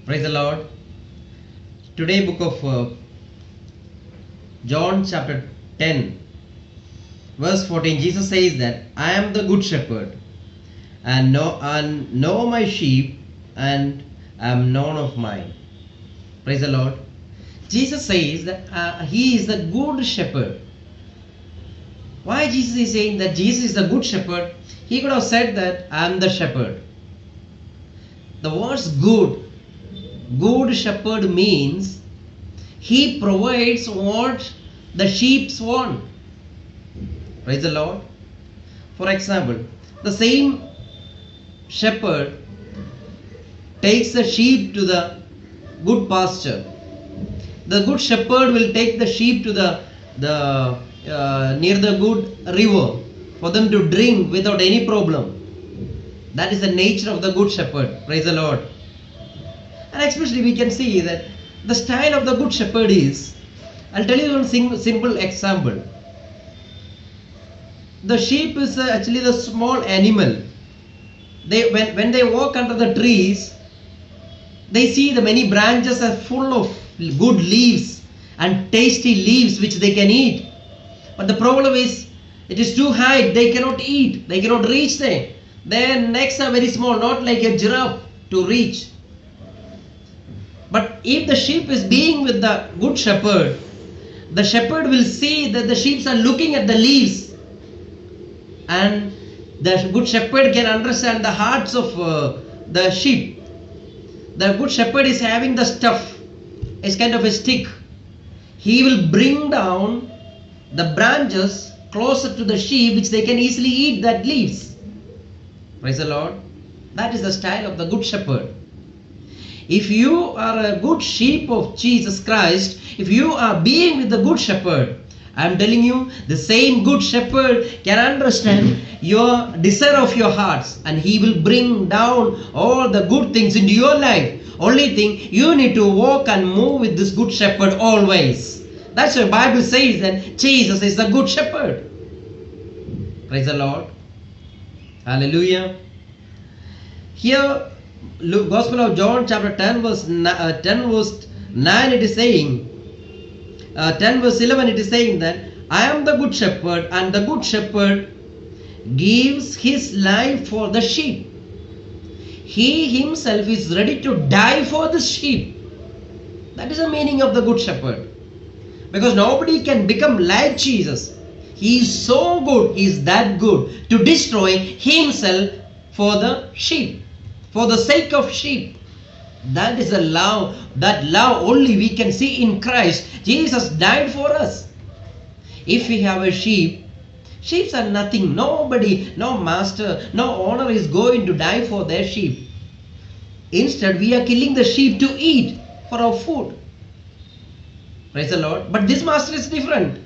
Praise the Lord. Today, book of John chapter 10, verse 14, Jesus says that I am the good shepherd and know my sheep and am known of mine. Praise the Lord. Jesus says that he is the good shepherd. Why Jesus is saying that Jesus is the good shepherd? He could have said that I am the shepherd. The words good shepherd means he provides what the sheep want. Praise the Lord. For example, the same shepherd takes the sheep to the good pasture. The good shepherd will take the sheep to the near the good river for them to drink without any problem. That is the nature of the good shepherd. Praise the Lord. And especially we can see that the style of the good shepherd is, I'll tell you one simple example. The sheep is actually the small animal. When they walk under the trees, they see the many branches are full of good leaves and tasty leaves which they can eat. But the problem is, it is too high, they cannot eat, they cannot reach there. Their necks are very small, not like a giraffe to reach. But if the sheep is being with the good shepherd, the shepherd will see that the sheep are looking at the leaves, and the good shepherd can understand the hearts of the sheep. The good shepherd is having the stuff, it's kind of a stick. He will bring down the branches closer to the sheep which they can easily eat that leaves. Praise the Lord. That is the style of the good shepherd. If you are a good sheep of Jesus Christ, if you are being with the good shepherd, I am telling you, the same good shepherd can understand your desire of your hearts, and he will bring down all the good things into your life. Only thing, you need to walk and move with this good shepherd always. That's why the Bible says that Jesus is the good shepherd. Praise the Lord. Hallelujah. Here, Gospel of John chapter 10 verse 9 it is saying, 10 verse 11 it is saying that I am the good shepherd, and the good shepherd gives his life for the sheep. He himself is ready to die for the sheep. That is the meaning of the good shepherd. Because nobody can become like Jesus. He is so good, he is that good to destroy himself for the sheep, for the sake of sheep. That is the love. That love only we can see in Christ. Jesus died for us. If we have a sheep, sheep are nothing. Nobody, no master, no owner is going to die for their sheep. Instead, we are killing the sheep to eat for our food. Praise the Lord. But this master is different.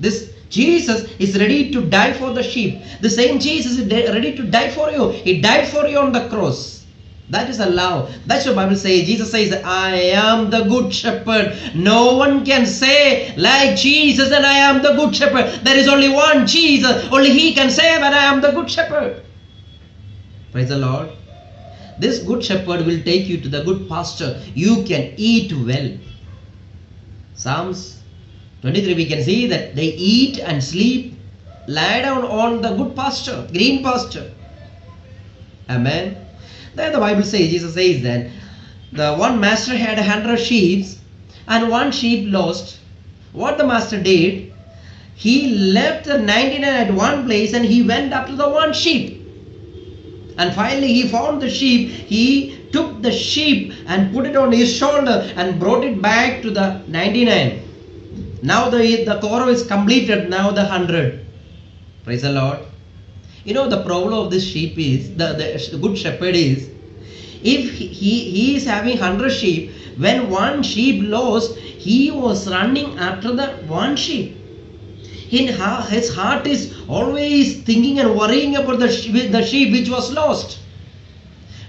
This Jesus is ready to die for the sheep. The same Jesus is ready to die for you. He died for you on the cross. That is a love. That's what the Bible says. Jesus says, I am the good shepherd. No one can say like Jesus that I am the good shepherd. There is only one Jesus. Only he can say that I am the good shepherd. Praise the Lord. This good shepherd will take you to the good pasture. You can eat well. Psalms 23 we can see that they eat and sleep, lie down on the good pasture, green pasture. Amen. There the Bible says, Jesus says that the one master had 100 sheep and one sheep lost. What the master did, he left the 99 at one place and he went after the one sheep. And finally he found the sheep. He took the sheep and put it on his shoulder and brought it back to the 99. Now the chorus is completed, now the 100. Praise the Lord. You know the problem of this sheep is, the good shepherd is, if he is having 100 sheep, when one sheep lost, he was running after the one sheep. His heart is always thinking and worrying about the sheep which was lost.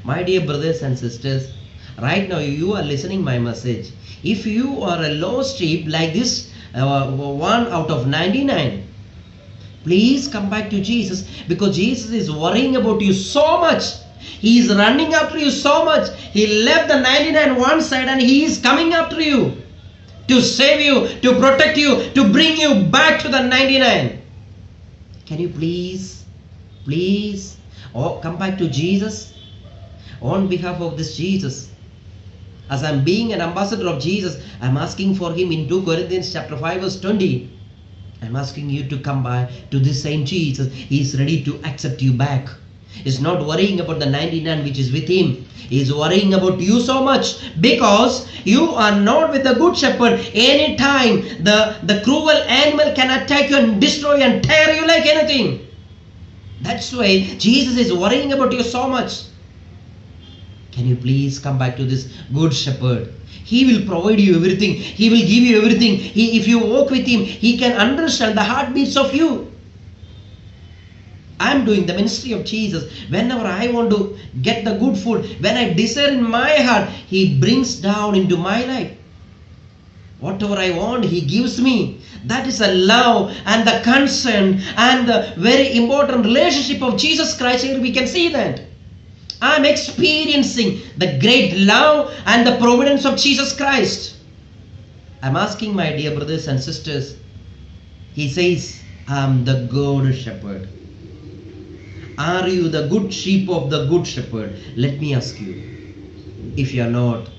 My dear brothers and sisters, right now you are listening my message. If you are a lost sheep like this, one out of 99, please come back to Jesus, because Jesus is worrying about you so much. He is running after you so much. He left the 99 one side and he is coming after you to save you, to protect you, to bring you back to the 99. Can you please come back to Jesus on behalf of this Jesus? As I'm being an ambassador of Jesus, I'm asking for him in 2 Corinthians chapter 5 verse 20. I'm asking you to come by to this same Jesus. He is ready to accept you back. He's not worrying about the 99 which is with him. He is worrying about you so much because you are not with the good shepherd. Anytime the cruel animal can attack you and destroy and tear you like anything. That's why Jesus is worrying about you so much. Can you please come back to this good shepherd? He will provide you everything. He will give you everything. If you walk with him, he can understand the heartbeats of you. I am doing the ministry of Jesus. Whenever I want to get the good food, when I desire in my heart, he brings down into my life. Whatever I want, he gives me. That is the love and the concern and the very important relationship of Jesus Christ. Here we can see that. I am experiencing the great love and the providence of Jesus Christ. I am asking my dear brothers and sisters. He says, I am the good shepherd. Are you the good sheep of the good shepherd? Let me ask you. If you are not,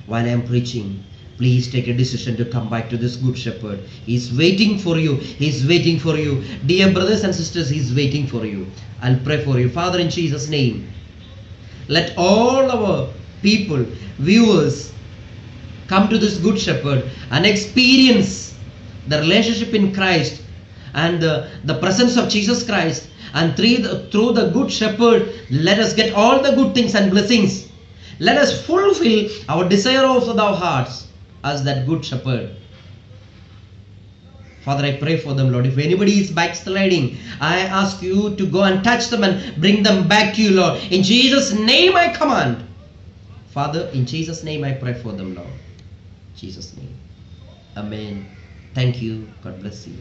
while I am preaching, please take a decision to come back to this good shepherd. He is waiting for you. He is waiting for you. Dear brothers and sisters, he is waiting for you. I'll pray for you. Father, in Jesus' name, let all our people, viewers, come to this good shepherd and experience the relationship in Christ and the presence of Jesus Christ. And through the good shepherd, let us get all the good things and blessings. Let us fulfill our desire of our hearts as that good shepherd. Father, I pray for them, Lord. If anybody is backsliding, I ask you to go and touch them and bring them back to you, Lord. In Jesus' name I command. Father, in Jesus' name I pray for them, Lord. In Jesus' name. Amen. Thank you. God bless you.